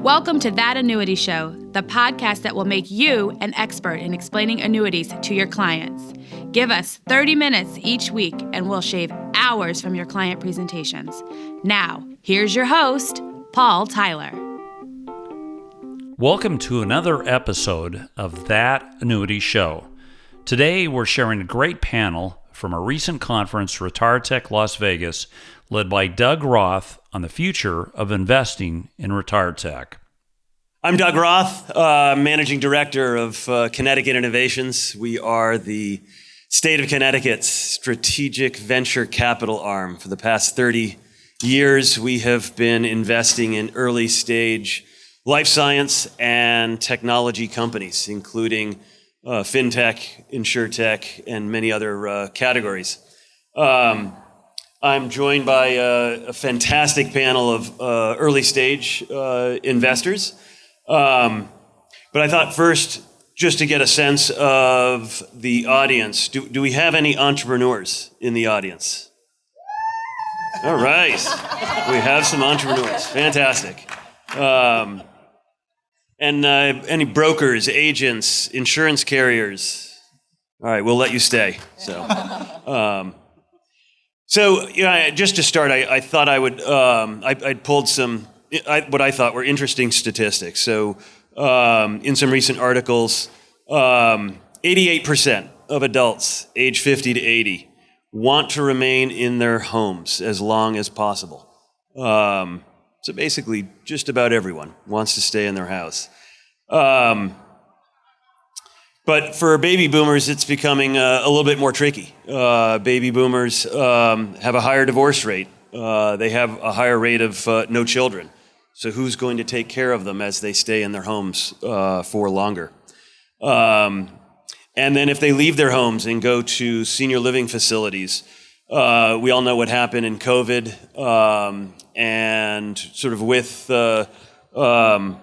Welcome to That Annuity Show, the podcast that will make you an expert in explaining annuities to your clients. Give us 30 minutes each week and we'll shave hours from your client presentations. Now, here's your host, Paul Tyler. Welcome to another episode of That Annuity Show. Today, we're sharing a great panel from a recent conference, RetireTech Las Vegas, led by Doug Roth on the future of investing in RetireTech. I'm Doug Roth, Managing Director of Connecticut Innovations. We are the state of Connecticut's strategic venture capital arm. For the past 30 years, we have been investing in early stage life science and technology companies, including fintech, insurtech, and many other categories. I'm joined by a fantastic panel of early stage investors. But I thought first, just to get a sense of the audience, do we have any entrepreneurs in the audience? All right, we have some entrepreneurs. Fantastic. And any brokers, agents, insurance carriers? All right, we'll let you stay. So, just to start, I thought I would, I'd pulled some, what I thought were interesting statistics. So, in some recent articles, 88% of adults age 50 to 80 want to remain in their homes as long as possible. So basically, just about everyone wants to stay in their house. But for baby boomers, it's becoming a little bit more tricky. Baby boomers have a higher divorce rate. They have a higher rate of no children. So who's going to take care of them as they stay in their homes for longer? And then if they leave their homes and go to senior living facilities, we all know what happened in COVID, and sort of with COVID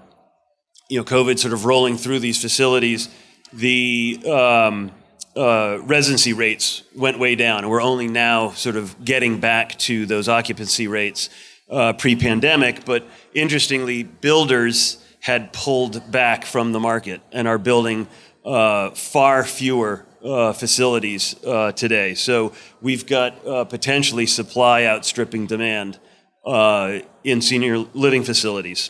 sort of rolling through these facilities, the residency rates went way down, and we're only now sort of getting back to those occupancy rates pre-pandemic. But interestingly, builders had pulled back from the market and are building far fewer facilities today. So we've got potentially supply outstripping demand in senior living facilities,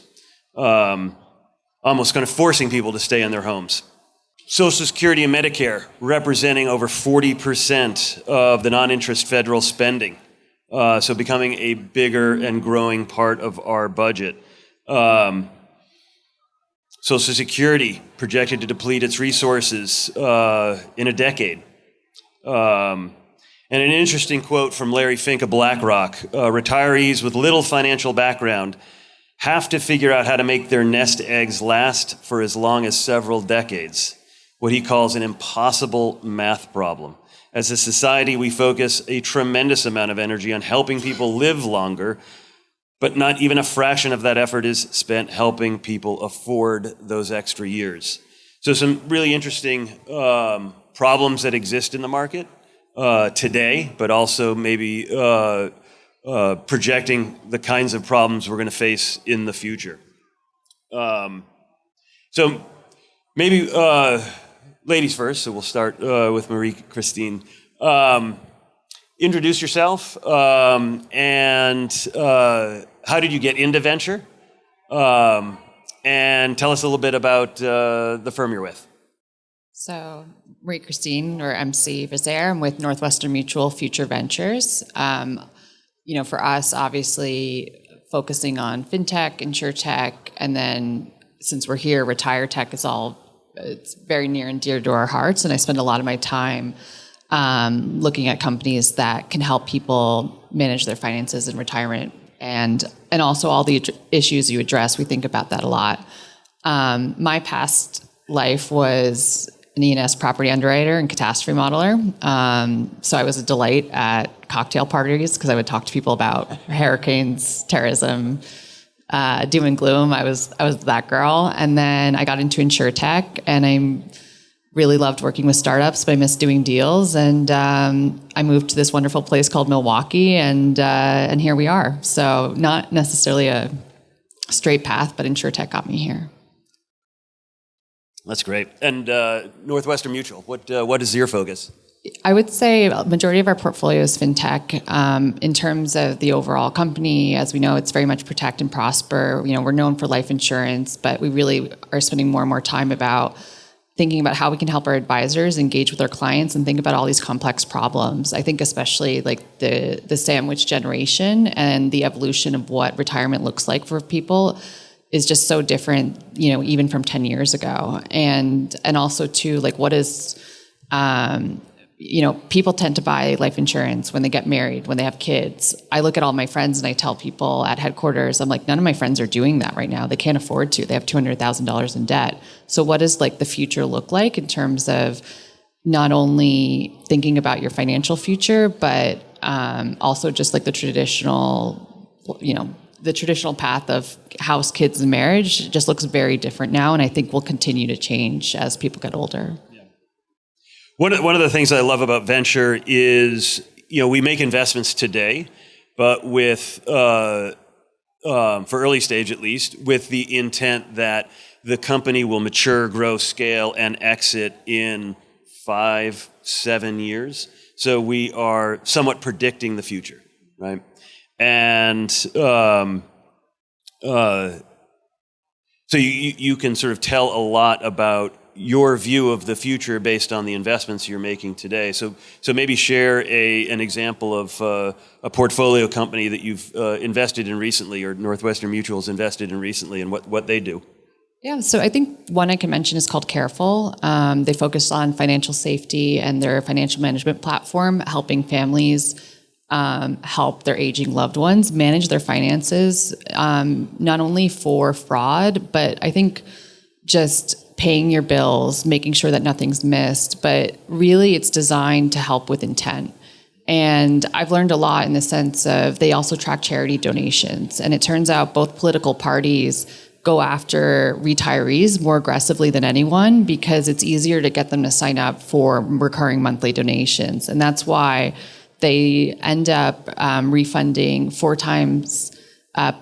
almost kind of forcing people to stay in their homes. Social Security and Medicare representing over 40% of the non-interest federal spending, so becoming a bigger and growing part of our budget. Social Security projected to deplete its resources in a decade. And an interesting quote from Larry Fink of BlackRock: retirees with little financial background have to figure out how to make their nest eggs last for as long as several decades. What he calls an impossible math problem. As a society, we focus a tremendous amount of energy on helping people live longer, but not even a fraction of that effort is spent helping people afford those extra years. So some really interesting problems that exist in the market today, but also maybe projecting the kinds of problems we're going to face in the future. So maybe ladies first, so we'll start with Marie-Christine. Introduce yourself, and how did you get into venture? And tell us a little bit about the firm you're with. So, Marie-Christine, or MC Vizaire, I'm with Northwestern Mutual Future Ventures. For us, obviously, focusing on fintech, insurtech, and then since we're here, RetireTech it's very near and dear to our hearts, and I spend a lot of my time looking at companies that can help people manage their finances in retirement, and also all the issues you address. We think about that a lot. My past life was an E&S property underwriter and catastrophe modeler. So I was a delight at cocktail parties because I would talk to people about hurricanes, terrorism, doom and gloom. I was that girl. And then I got into insurtech, and I really loved working with startups, but I missed doing deals. And I moved to this wonderful place called Milwaukee, and here we are. So not necessarily a straight path, but InsurTech got me here. That's great. And Northwestern Mutual, what is your focus? I would say a majority of our portfolio is fintech. In terms of the overall company, as we know, it's very much protect and prosper. We're known for life insurance, but we really are spending more and more time thinking about how we can help our advisors engage with our clients and think about all these complex problems. I think especially like the sandwich generation and the evolution of what retirement looks like for people is just so different, even from 10 years ago. And also too, like what is, people tend to buy life insurance when they get married, when they have kids. I look at all my friends and I tell people at headquarters, I'm like, none of my friends are doing that right now. They can't afford to. They have $200,000 in debt. So what does like the future look like in terms of not only thinking about your financial future, but also just like the traditional path of house, kids, and marriage just looks very different now. And I think will continue to change as people get older. One of the things I love about venture is, we make investments today, but with, for early stage at least, with the intent that the company will mature, grow, scale, and exit in 5-7 years. So we are somewhat predicting the future, right? And so you can sort of tell a lot about your view of the future based on the investments you're making today. So maybe share an example of a portfolio company that you've invested in recently, or Northwestern Mutual's invested in recently, and what they do. Yeah, so I think one I can mention is called Careful. They focus on financial safety and their financial management platform, helping families help their aging loved ones manage their finances, not only for fraud, but I think just paying your bills, making sure that nothing's missed, but really it's designed to help with intent. And I've learned a lot in the sense of they also track charity donations. And it turns out both political parties go after retirees more aggressively than anyone because it's easier to get them to sign up for recurring monthly donations. And that's why they end up refunding 4 times.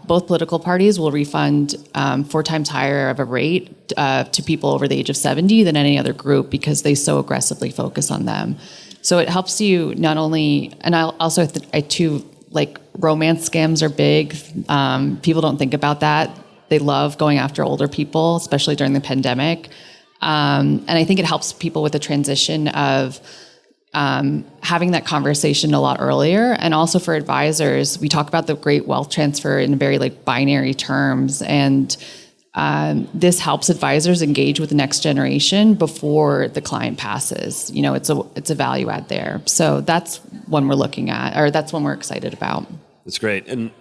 Both political parties will refund 4 times higher of a rate to people over the age of 70 than any other group because they so aggressively focus on them. So it helps you not only, and I too, like romance scams are big. People don't think about that. They love going after older people, especially during the pandemic. And I think it helps people with the transition of having that conversation a lot earlier. And also for advisors, we talk about the great wealth transfer in very like binary terms. And this helps advisors engage with the next generation before the client passes. It's a value add there. So that's one we're looking at, or that's one we're excited about. That's great. And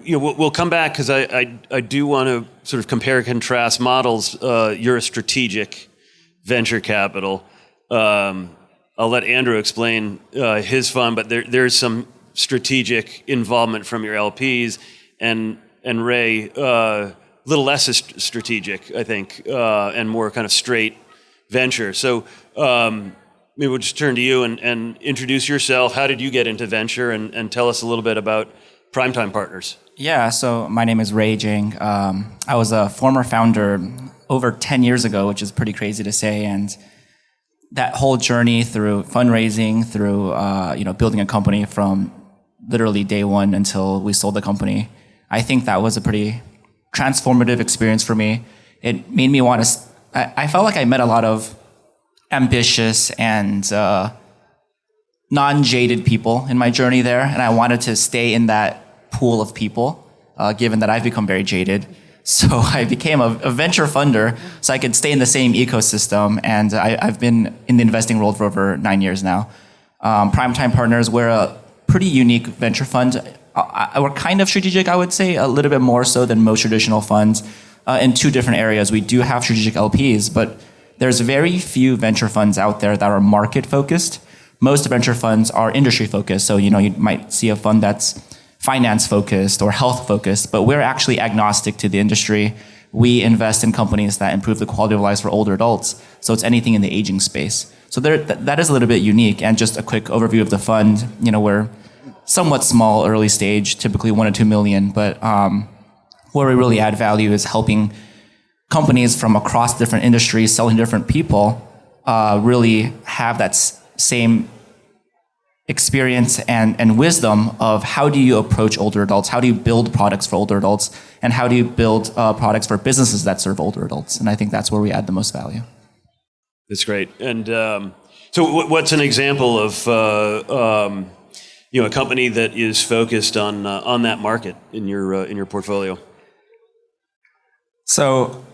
we'll come back because I do want to sort of compare and contrast models. You're a strategic venture capital. I'll let Andrew explain his fund, but there's some strategic involvement from your LPs, and Ray, a little less strategic, I think, and more kind of straight venture. So maybe we'll just turn to you and introduce yourself. How did you get into venture, and tell us a little bit about Primetime Partners? Yeah, so my name is Ray Jing. I was a former founder over 10 years ago, which is pretty crazy to say, and that whole journey through fundraising, through building a company from literally day one until we sold the company, I think that was a pretty transformative experience for me. It made me want to. I felt like I met a lot of ambitious and non-jaded people in my journey there, and I wanted to stay in that pool of people, given that I've become very jaded. So I became a venture funder so I could stay in the same ecosystem. And I've been in the investing world for over 9 years now. Primetime Partners, we're a pretty unique venture fund. We're kind of strategic, I would say, a little bit more so than most traditional funds in 2 different areas. We do have strategic LPs, but there's very few venture funds out there that are market focused. Most venture funds are industry focused. So, you might see a fund that's finance focused or health focused, but we're actually agnostic to the industry. We invest in companies that improve the quality of lives for older adults. So it's anything in the aging space. So that is a little bit unique. And just a quick overview of the fund, we're somewhat small, early stage, typically 1 to 2 million, but where we really add value is helping companies from across different industries, selling different people, really have that same experience and wisdom of how do you approach older adults, how do you build products for older adults, and how do you build products for businesses that serve older adults. And I think that's where we add the most value. That's great. And so what's an example of a company that is focused on that market in your portfolio? So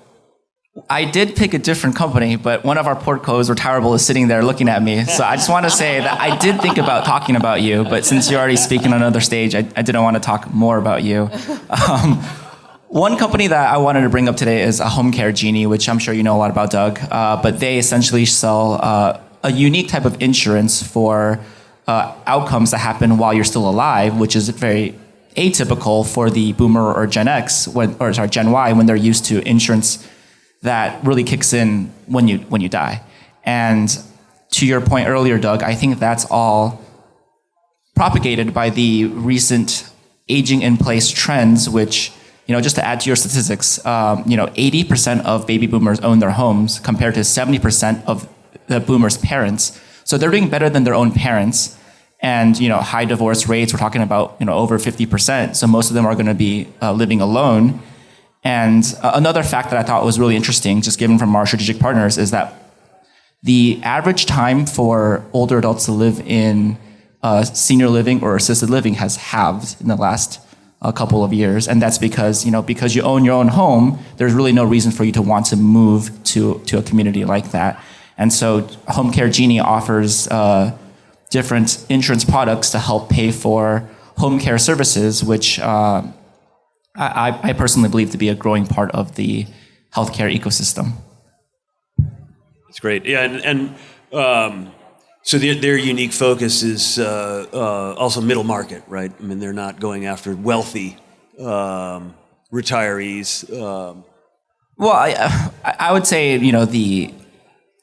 I did pick a different company, but one of our portcos, Retirable, is sitting there looking at me. So I just want to say that I did think about talking about you, but since you're already speaking on another stage, I didn't want to talk more about you. One company that I wanted to bring up today is a Home Care Genie, which I'm sure you know a lot about, Doug. But they essentially sell a unique type of insurance for outcomes that happen while you're still alive, which is very atypical for the Boomer or Gen Gen Y, when they're used to insurance that really kicks in when you die. And to your point earlier, Doug, I think that's all propagated by the recent aging in place trends, which, just to add to your statistics, 80% of baby boomers own their homes compared to 70% of the boomers' parents. So they're doing better than their own parents. And, high divorce rates, we're talking about, over 50%. So most of them are going to be living alone. And another fact that I thought was really interesting, just given from our strategic partners, is that the average time for older adults to live in senior living or assisted living has halved in the last couple of years. And that's because you own your own home, there's really no reason for you to want to move to a community like that. And so Home Care Genie offers different insurance products to help pay for home care services, which I personally believe to be a growing part of the healthcare ecosystem. That's great. Yeah, and so their unique focus is also middle market, right? I mean, they're not going after wealthy retirees. Well, I would say, the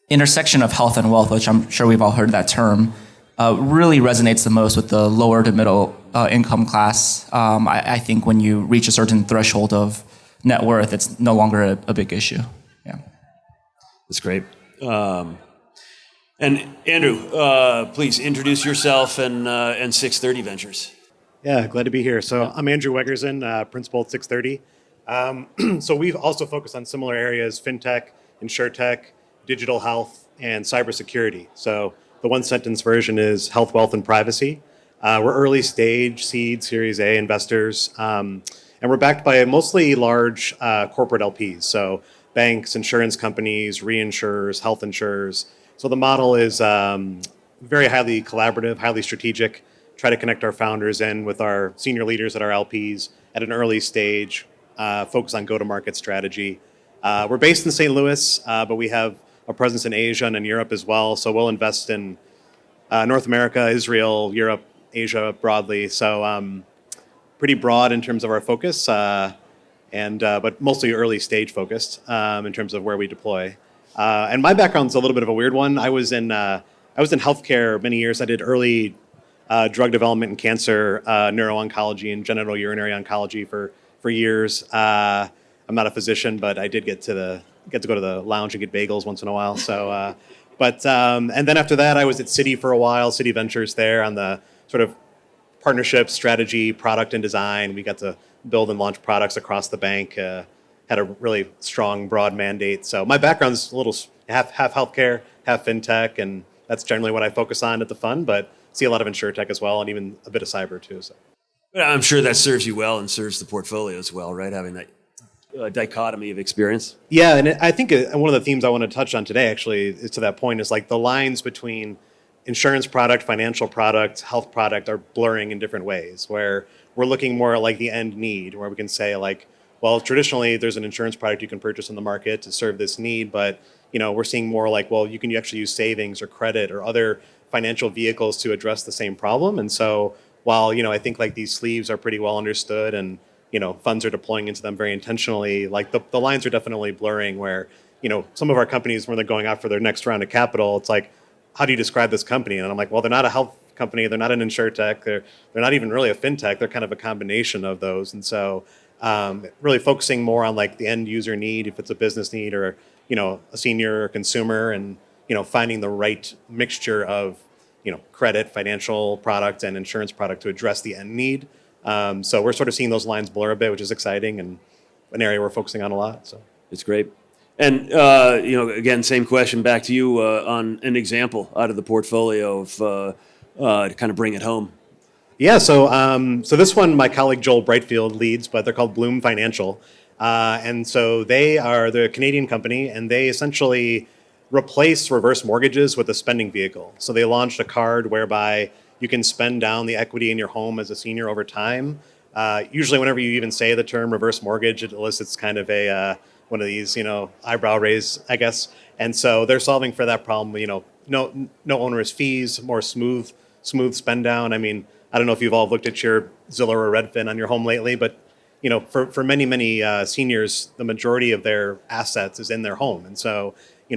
intersection of health and wealth, which I'm sure we've all heard that term, really resonates the most with the lower to middle income class. I think when you reach a certain threshold of net worth, it's no longer a big issue. Yeah, that's great. And Andrew, please introduce yourself and 630 Ventures. Yeah, glad to be here. So I'm Andrew Wegerson, principal at 630. So we've also focused on similar areas: fintech, insurtech, digital health, and cybersecurity. So the one sentence version is health, wealth, and privacy. We're early stage seed Series A investors, and we're backed by mostly large corporate LPs. So banks, insurance companies, reinsurers, health insurers. So the model is very highly collaborative, highly strategic. Try to connect our founders in with our senior leaders at our LPs at an early stage, focus on go-to-market strategy. We're based in St. Louis, but we have a presence in Asia and in Europe as well. So we'll invest in North America, Israel, Europe, Asia broadly. So pretty broad in terms of our focus, but mostly early stage focused in terms of where we deploy. And my background's a little bit of a weird one. I was in healthcare many years. I did early drug development in cancer, neuro-oncology, and genital urinary oncology for years. I'm not a physician, but I did get to go to the lounge and get bagels once in a while. So, and then after that, I was at Citi for a while, Citi Ventures there on the sort of partnership, strategy, product, and design. We got to build and launch products across the bank. Had a really strong, broad mandate. So my background's a little half healthcare, half fintech, and that's generally what I focus on at the fund. But see a lot of insurtech as well, and even a bit of cyber too. So I'm sure that serves you well and serves the portfolio as well, right? Having that dichotomy of experience. Yeah, and I think one of the themes I want to touch on today actually is to that point is like the lines between insurance product, financial product, health product are blurring in different ways, where we're looking more at like the end need, where we can say like, well, traditionally there's an insurance product you can purchase in the market to serve this need, but we're seeing more like, well, you can actually use savings or credit or other financial vehicles to address the same problem. And so while, I think like these sleeves are pretty well understood and, funds are deploying into them very intentionally, like the lines are definitely blurring where, some of our companies, when they're going out for their next round of capital, it's like, how do you describe this company? And I'm like, well, they're not a health company. They're not an insurtech. They're not even really a fintech. They're kind of a combination of those. And so Really focusing more on like the end user need, if it's a business need or, a senior or consumer, and, finding the right mixture of, credit, financial product, and insurance product to address the end need. So we're sort of seeing those lines blur a bit, which is exciting and an area we're focusing on a lot. So It's great. And, again, same question back to you on an example out of the portfolio of to kind of bring it home. yeah, so this one my colleague Joel Brightfield leads, but they're called Bloom Financial, and so they are the Canadian company, and they essentially replace reverse mortgages with a spending vehicle. So they launched a card whereby you can spend down the equity in your home as a senior over time. Usually, whenever you even say the term reverse mortgage, it elicits kind of a one of these, eyebrow raise, I guess. And so they're solving for that problem. No onerous fees, more smooth spend down. I mean, I don't know if you've all looked at your Zillow or Redfin on your home lately, but for many seniors, the majority of their assets is in their home, and so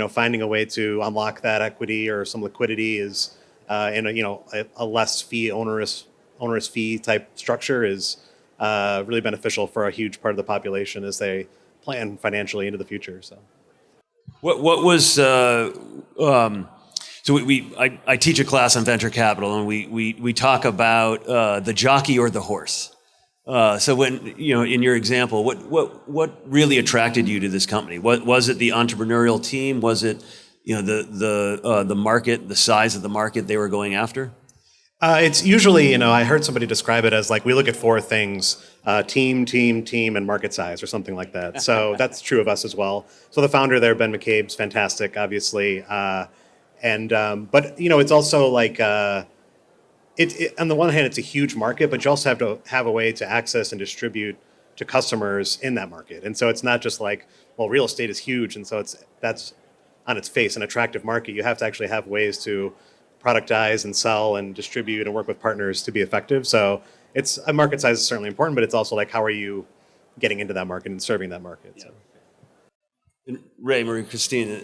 finding a way to unlock that equity or some liquidity is in a less onerous fee type structure is really beneficial for a huge part of the population as they plan financially into the future. So, What was so I teach a class on venture capital, and we talk about the jockey or the horse. So when in your example, what really attracted you to this company? What was it? The entrepreneurial team? Was it the market, the size of the market they were going after? it's usually, I heard somebody describe it as like we look at four things: team, and market size, or something like that. So that's true of us as well. So the founder there, Ben McCabe's fantastic, obviously, but it's also like on the one hand, it's a huge market, but you also have to have a way to access and distribute to customers in that market. And so it's not just like, well, real estate is huge, and so that's on its face an attractive market. You have to actually have ways to productize and sell and distribute and work with partners to be effective. So it's a market size is certainly important, but it's also like, how are you getting into that market and serving that market? Yeah. So. And Ray, Marie, Christine,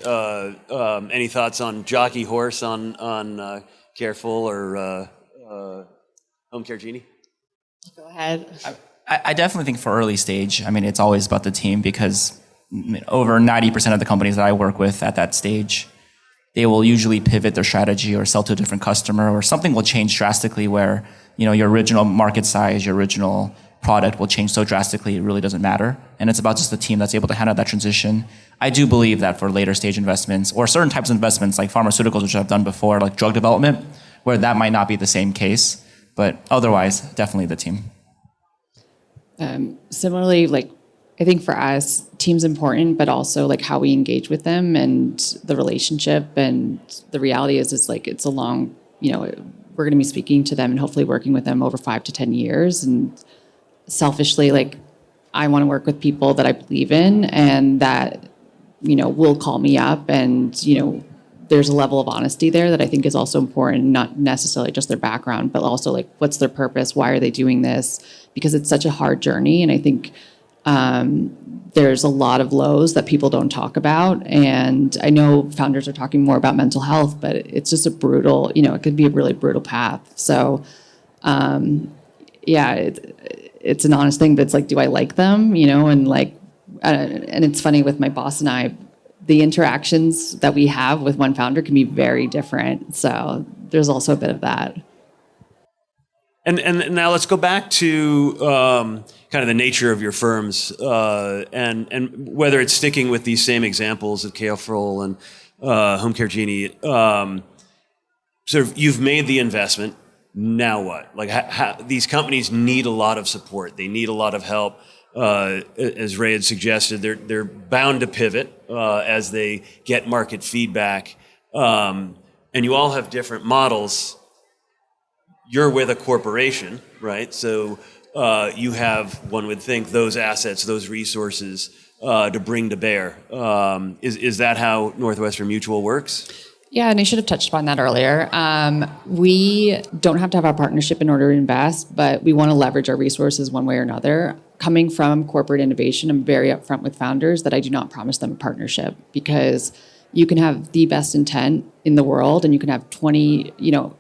any thoughts on jockey horse on Careful or Home Care Genie? Go ahead. I definitely think for early stage, it's always about the team, because over 90% of the companies that I work with at that stage, they will usually pivot their strategy or sell to a different customer, or something will change drastically where, your original market size, your original product will change so drastically it really doesn't matter. And it's about just the team that's able to handle that transition. I do believe that for later stage investments or certain types of investments like pharmaceuticals, which I've done before, like drug development, where that might not be the same case, but otherwise, definitely the team. Similarly, I think for us, team's important, but also how we engage with them and the relationship. And the reality is it's a long, we're going to be speaking to them and hopefully working with them over 5 to 10 years. And selfishly, I want to work with people that I believe in and that, will call me up, and, there's a level of honesty there that I think is also important, not necessarily just their background, but also what's their purpose? Why are they doing this? Because it's such a hard journey. And I think there's a lot of lows that people don't talk about. And I know founders are talking more about mental health, but it's just a brutal, it could be a really brutal path. So, it's an honest thing, but it's do I like them? And it's funny with my boss and I, the interactions that we have with one founder can be very different. So there's also a bit of that. And now let's go back to kind of the nature of your firms and whether it's sticking with these same examples of Careful and Home Care Genie. Sort of, you've made the investment. Now what? These companies need a lot of support. They need a lot of help. As Ray had suggested, they're bound to pivot as they get market feedback. And you all have different models. You're with a corporation, right? So you have, one would think, those assets, those resources to bring to bear. Is that how Northwestern Mutual works? Yeah, and I should have touched upon that earlier. We don't have to have a partnership in order to invest, but we want to leverage our resources one way or another. Coming from corporate innovation, I'm very upfront with founders that I do not promise them a partnership, because you can have the best intent in the world and you can have 20,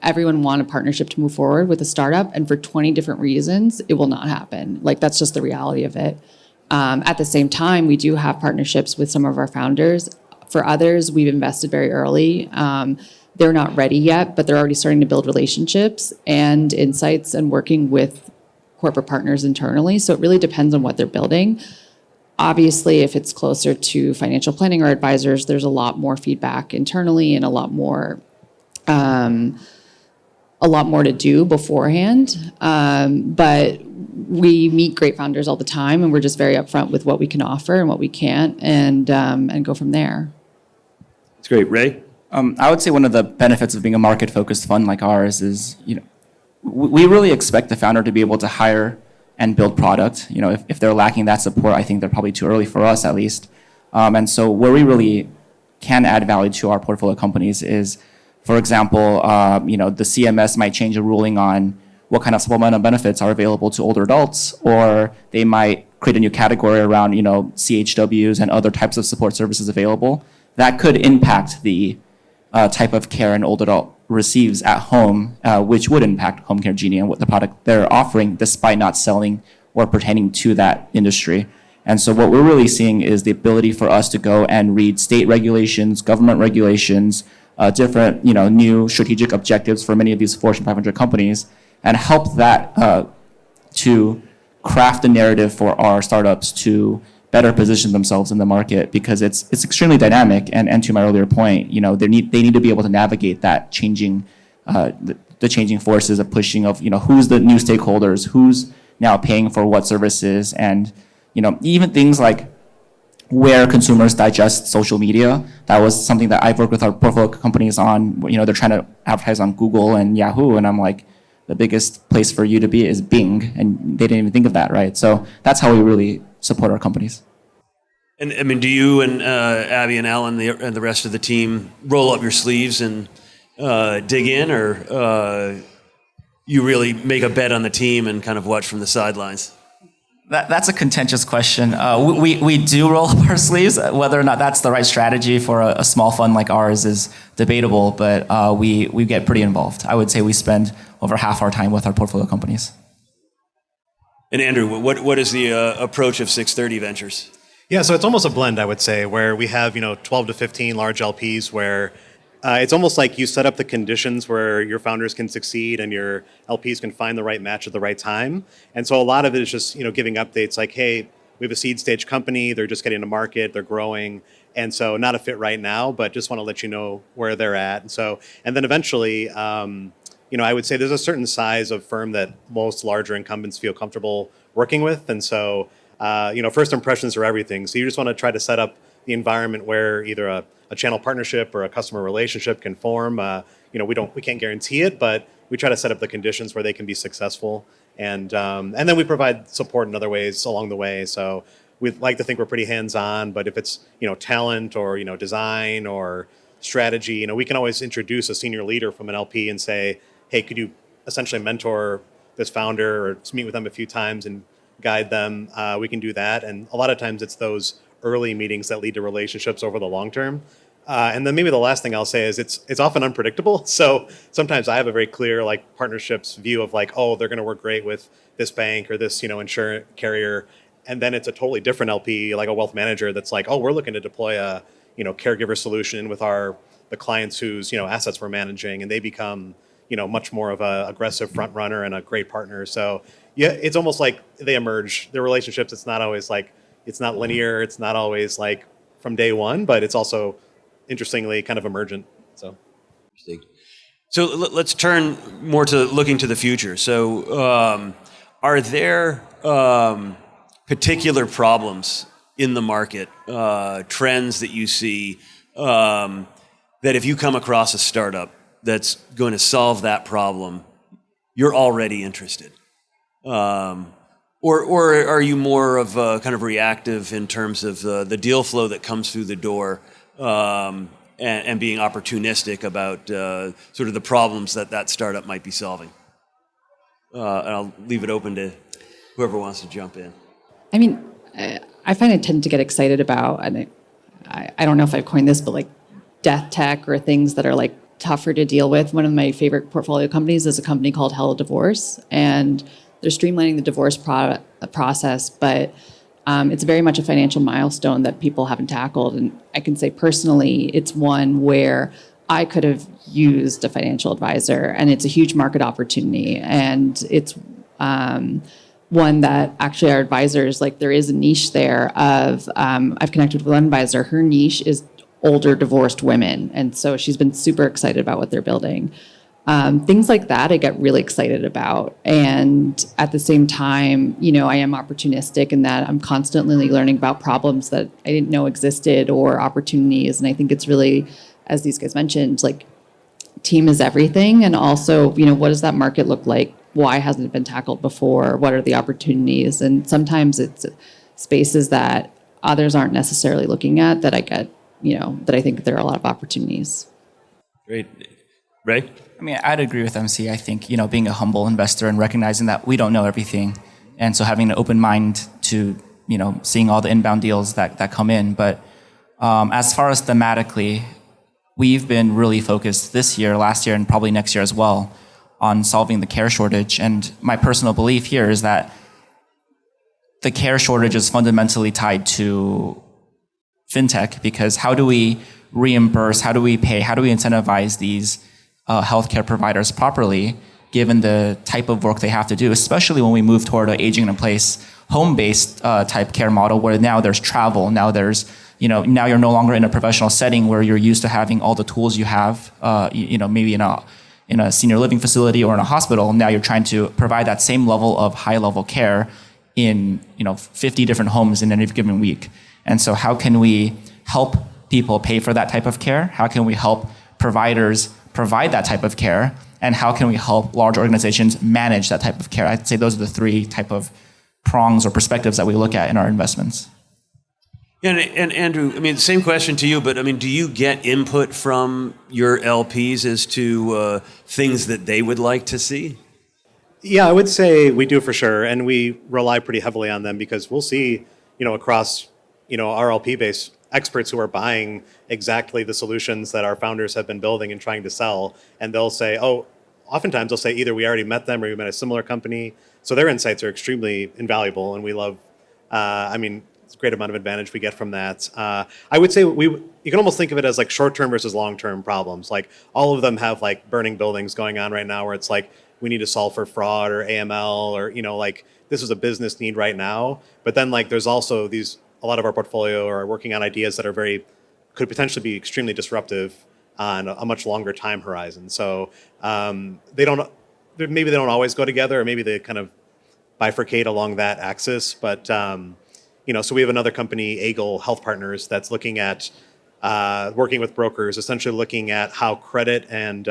everyone want a partnership to move forward with a startup, and for 20 different reasons, it will not happen. Like, that's just the reality of it. At the same time, we do have partnerships with some of our founders. For others, we've invested very early. They're not ready yet, but they're already starting to build relationships and insights and working with corporate partners internally. So it really depends on what they're building. Obviously, if it's closer to financial planning or advisors, there's a lot more feedback internally and a lot more to do beforehand. But we meet great founders all the time, and we're just very upfront with what we can offer and what we can't, and go from there. That's great. Ray? I would say one of the benefits of being a market-focused fund like ours is, we really expect the founder to be able to hire and build product. If they're lacking that support, I think they're probably too early for us, at least. And so where we really can add value to our portfolio companies is, for example, the CMS might change a ruling on what kind of supplemental benefits are available to older adults, or they might create a new category around, CHWs and other types of support services available. That could impact the type of care an old adult receives at home, which would impact Home Care Genie and what the product they're offering, despite not selling or pertaining to that industry. And so what we're really seeing is the ability for us to go and read state regulations, government regulations, different, new strategic objectives for many of these Fortune 500 companies, and help that to craft a narrative for our startups to better position themselves in the market, because it's extremely dynamic. And to my earlier point, they need to be able to navigate that changing, the changing forces of pushing of, who's the new stakeholders, who's now paying for what services, and even things like where consumers digest social media. That was something that I've worked with our portfolio companies on. They're trying to advertise on Google and Yahoo, and I'm like, the biggest place for you to be is Bing, and they didn't even think of that, right? So that's how we really support our companies. And I mean, do you and Abby and Alan and the rest of the team roll up your sleeves and dig in, or you really make a bet on the team and kind of watch from the sidelines? That's a contentious question. We do roll up our sleeves. Whether or not that's the right strategy for a small fund like ours is debatable, but we get pretty involved. I would say we spend over half our time with our portfolio companies. And Andrew, what is the approach of 630 Ventures? Yeah, so it's almost a blend, I would say, where we have 12 to 15 large LPs where it's almost like you set up the conditions where your founders can succeed and your LPs can find the right match at the right time. And so a lot of it is just giving updates like, hey, we have a seed stage company, they're just getting to market, they're growing, and so not a fit right now, but just want to let you know where they're at. And then eventually, I would say there's a certain size of firm that most larger incumbents feel comfortable working with, and so first impressions are everything. So you just want to try to set up the environment where either a channel partnership or a customer relationship can form. We can't guarantee it, but we try to set up the conditions where they can be successful, and then we provide support in other ways along the way. So we'd like to think we're pretty hands-on, but if it's talent or design or strategy, we can always introduce a senior leader from an LP and say, hey, could you essentially mentor this founder or just meet with them a few times and guide them? We can do that, and a lot of times it's those early meetings that lead to relationships over the long term. And then maybe the last thing I'll say is it's often unpredictable. So sometimes I have a very clear partnerships view of oh, they're going to work great with this bank or this insurance carrier, and then it's a totally different LP, like a wealth manager, that's oh, we're looking to deploy a caregiver solution with the clients whose assets we're managing, and they become much more of a aggressive front runner and a great partner. So yeah, it's almost like they emerge. Their relationships, it's not always it's not linear. It's not always from day one, but it's also interestingly kind of emergent. So let's turn more to looking to the future. So are there particular problems in the market, trends that you see that if you come across a startup that's going to solve that problem, you're already interested? Or are you more of a kind of reactive in terms of the deal flow that comes through the door, and being opportunistic about sort of the problems that startup might be solving? And I'll leave it open to whoever wants to jump in. I mean, I find I tend to get excited about, and I don't know if I've coined this, but death tech or things that are like tougher to deal with. One of my favorite portfolio companies is a company called Hello Divorce, and they're streamlining the divorce process, but it's very much a financial milestone that people haven't tackled. And I can say personally, it's one where I could have used a financial advisor, and it's a huge market opportunity. And it's one that actually our advisors, like there is a niche there of, I've connected with one advisor, her niche is older divorced women. And so she's been super excited about what they're building. Things like that I get really excited about. And at the same time, I am opportunistic in that I'm constantly learning about problems that I didn't know existed or opportunities. And I think it's really, as these guys mentioned, like team is everything. And also, what does that market look like? Why hasn't it been tackled before? What are the opportunities? And sometimes it's spaces that others aren't necessarily looking at that I get, that I think there are a lot of opportunities. Great. Ray? I mean, I'd agree with MC. I think, being a humble investor and recognizing that we don't know everything. And so having an open mind to, seeing all the inbound deals that come in. But as far as thematically, we've been really focused this year, last year, and probably next year as well on solving the care shortage. And my personal belief here is that the care shortage is fundamentally tied to fintech, because how do we reimburse, how do we pay, how do we incentivize these healthcare providers properly, given the type of work they have to do, especially when we move toward an aging in place, home-based type care model where now there's travel, now there's, now you're no longer in a professional setting where you're used to having all the tools you have, maybe in a senior living facility or in a hospital. Now you're trying to provide that same level of high-level care in 50 different homes in any given week. And so how can we help people pay for that type of care? How can we help providers provide that type of care? And how can we help large organizations manage that type of care? I'd say those are the three type of prongs or perspectives that we look at in our investments. Yeah, and Andrew, I mean, same question to you, but I mean, do you get input from your LPs as to things that they would like to see? Yeah, I would say we do for sure, and we rely pretty heavily on them because we'll see, across, our LP base, experts who are buying exactly the solutions that our founders have been building and trying to sell, and they'll say, oftentimes they'll say either we already met them or we met a similar company, so their insights are extremely invaluable, and we love, it's a great amount of advantage we get from that. I would say you can almost think of it as like short-term versus long-term problems. Like all of them have like burning buildings going on right now where it's like, we need to solve for fraud or AML or, this is a business need right now. But then like there's also a lot of our portfolio are working on ideas that could potentially be extremely disruptive on a much longer time horizon. So maybe they don't always go together, or maybe they kind of bifurcate along that axis. But, so we have another company, Eagle Health Partners, that's looking at working with brokers, essentially looking at how credit and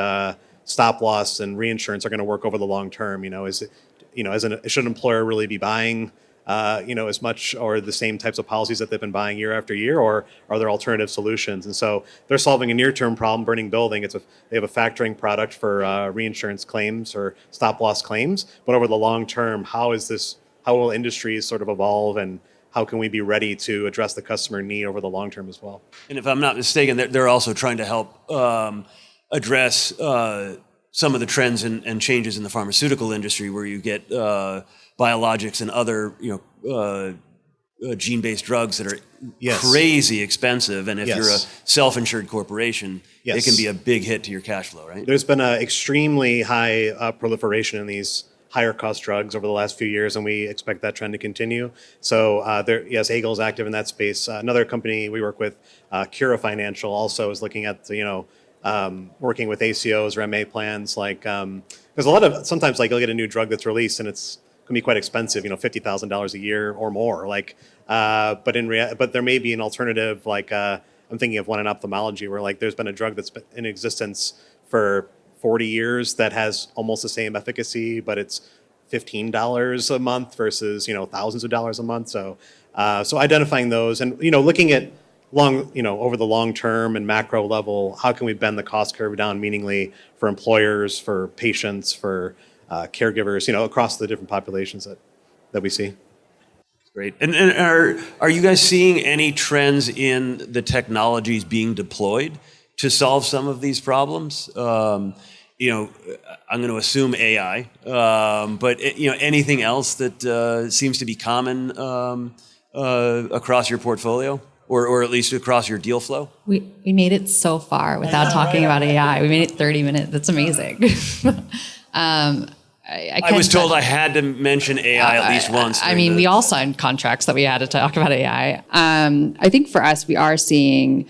stop loss and reinsurance are going to work over the long term. Should an employer really be buying, as much or the same types of policies that they've been buying year after year, or are there alternative solutions? And so they're solving a near-term problem, burning building. They have a factoring product for reinsurance claims or stop loss claims. But over the long term, how will industries sort of evolve, and how can we be ready to address the customer need over the long term as well? And if I'm not mistaken, they're also trying to help address some of the trends and changes in the pharmaceutical industry, where you get biologics and other gene-based drugs that are crazy expensive, and if you're a self-insured corporation, it can be a big hit to your cash flow, right? There's been an extremely high proliferation in these higher cost drugs over the last few years, and we expect that trend to continue. So Eagle is active in that space. Another company we work with, Cura Financial, also is looking at working with ACOs or MA plans, like because sometimes like you'll get a new drug that's released and it's going to be quite expensive, $50,000 a year or more. But there may be an alternative. Like I'm thinking of one in ophthalmology where like there's been a drug that's been in existence for 40 years that has almost the same efficacy, but it's $15 a month versus thousands of dollars a month. So identifying those and looking at over the long term and macro level, how can we bend the cost curve down meaningfully for employers, for patients, for caregivers, across the different populations that we see. Great. And are you guys seeing any trends in the technologies being deployed to solve some of these problems? You know, I'm going to assume AI, but you know, anything else that seems to be common across your portfolio, or at least across your deal flow? We made it so far without talking about AI. We made it 30 minutes. That's amazing. I was told I had to mention AI at least once. I mean, we all signed contracts that we had to talk about AI. I think for us, we are seeing,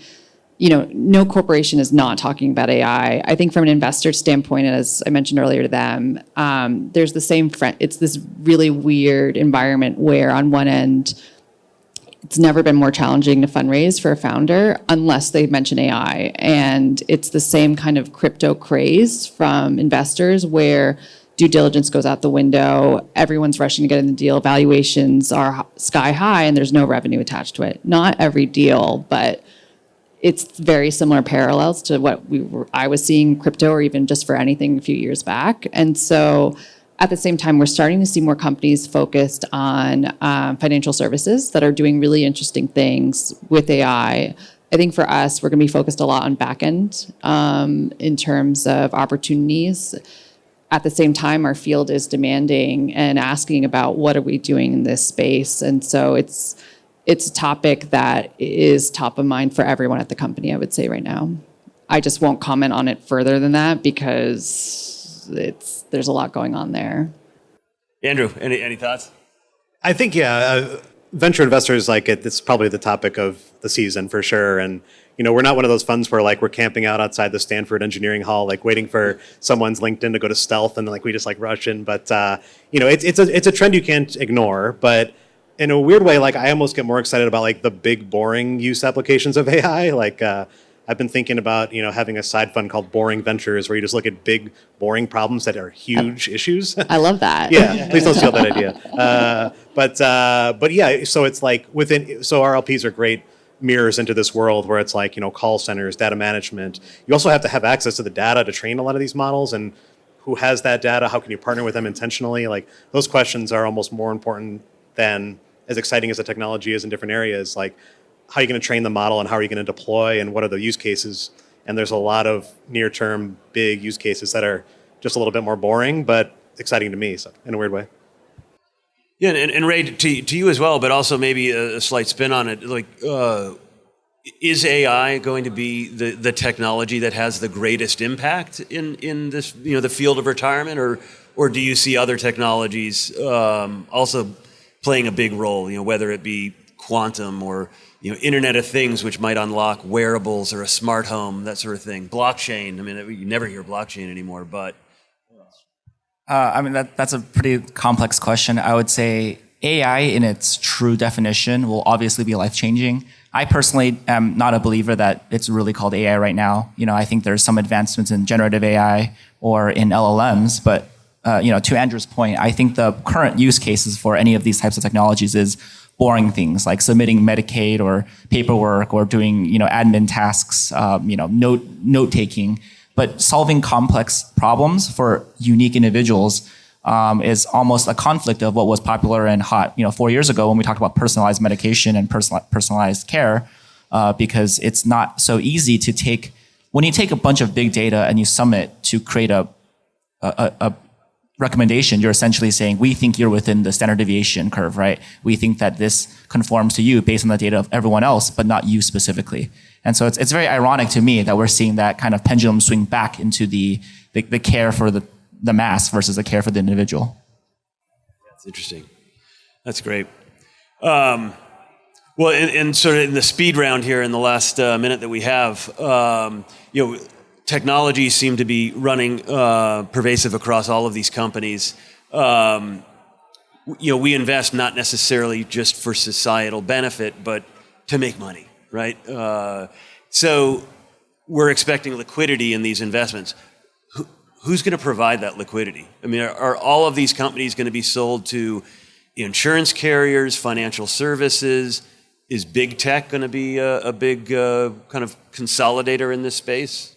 you know, no corporation is not talking about AI. I think from an investor standpoint, as I mentioned earlier to them, there's the same, it's this really weird environment where on one end, it's never been more challenging to fundraise for a founder unless they mention AI. And it's the same kind of crypto craze from investors where due diligence goes out the window, everyone's rushing to get in the deal, valuations are sky high, and there's no revenue attached to it. Not every deal, but it's very similar parallels to what I was seeing crypto or even just for anything a few years back. And so at the same time, we're starting to see more companies focused on financial services that are doing really interesting things with AI. I think for us, we're going to be focused a lot on back end in terms of opportunities. At the same time, our field is demanding and asking about what are we doing in this space. And so it's a topic that is top of mind for everyone at the company, I would say right now. I just won't comment on it further than that because there's a lot going on there. Andrew, any thoughts? I think, venture investors, like it's probably the topic of the season for sure. And, you know, we're not one of those funds where like we're camping out outside the Stanford Engineering Hall, like waiting for someone's LinkedIn to go to stealth and like we just like rush in. But, you know, it's a trend you can't ignore. But in a weird way, like I almost get more excited about like the big boring use applications of AI. Like I've been thinking about, you know, having a side fund called Boring Ventures where you just look at big, boring problems that are huge issues. I love that. Yeah, please don't steal that idea. But yeah, so it's like so RLPs are great mirrors into this world where it's like, you know, call centers, data management. You also have to have access to the data to train a lot of these models, and who has that data? How can you partner with them intentionally? Like those questions are almost more important than, as exciting as the technology is in different areas, like how are you going to train the model and how are you going to deploy and what are the use cases? And there's a lot of near-term big use cases that are just a little bit more boring, but exciting to me, so in a weird way. Yeah, and Ray, to you as well, but also maybe a slight spin on it. Like, is AI going to be the technology that has the greatest impact in this, you know, the field of retirement, or do you see other technologies also playing a big role? You know, whether it be quantum or, you know, Internet of Things, which might unlock wearables or a smart home, that sort of thing. Blockchain. I mean, you never hear blockchain anymore, but. I mean, that's a pretty complex question. I would say AI in its true definition will obviously be life-changing. I personally am not a believer that it's really called AI right now. You know, I think there's some advancements in generative AI or in LLMs, but you know, to Andrew's point, I think the current use cases for any of these types of technologies is boring things like submitting Medicaid or paperwork or doing, you know, admin tasks, you know, note taking. But solving complex problems for unique individuals is almost a conflict of what was popular and hot, you know, 4 years ago when we talked about personalized medication and personalized care, because it's not so easy to take. When you take a bunch of big data and you sum it to create a recommendation, you're essentially saying, we think you're within the standard deviation curve, right? We think that this conforms to you based on the data of everyone else, but not you specifically. And so it's very ironic to me that we're seeing that kind of pendulum swing back into the care for the mass versus the care for the individual. That's interesting. That's great. Well, and sort of in the speed round here in the last minute that we have, you know, technologies seem to be running pervasive across all of these companies. You know, we invest not necessarily just for societal benefit, but to make money, right? So we're expecting liquidity in these investments. Who's going to provide that liquidity? I mean, are all of these companies going to be sold to insurance carriers, financial services? Is big tech going to be a big kind of consolidator in this space?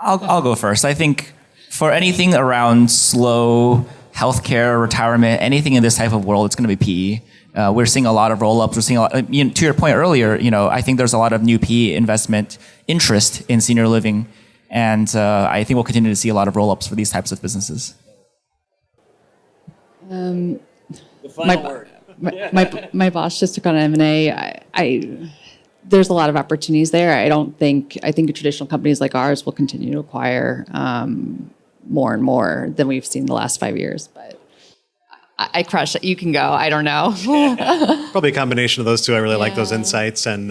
I'll go first. I think for anything around slow healthcare, retirement, anything in this type of world, it's going to be PE. We're seeing a lot of roll-ups. We're seeing a lot, to your point earlier, I think there's a lot of new PE investment interest in senior living. And I think we'll continue to see a lot of roll-ups for these types of businesses. The final word. My boss just took on M&A. There's a lot of opportunities there. I think traditional companies like ours will continue to acquire more and more than we've seen the last 5 years. But I crush it. You can go. I don't know. Probably a combination of those two. I really like those insights. And,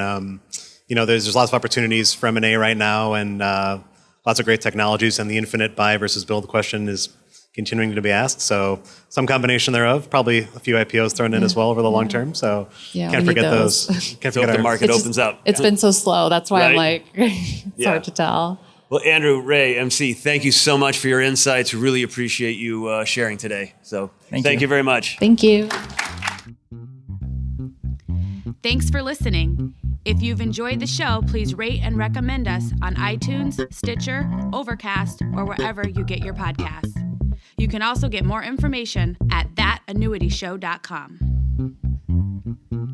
there's lots of opportunities for M&A right now and lots of great technologies. And the infinite buy versus build question is continuing to be asked. So some combination thereof, probably a few IPOs thrown in as well over the long term. So can't forget those. Can't forget the market opens up. It's been so slow. That's why I'm like, it's hard to tell. Well, Andrew, Ray, MC, thank you so much for your insights. We really appreciate you sharing today. So thank you very much. Thank you. Thanks for listening. If you've enjoyed the show, please rate and recommend us on iTunes, Stitcher, Overcast, or wherever you get your podcasts. You can also get more information at thatannuityshow.com.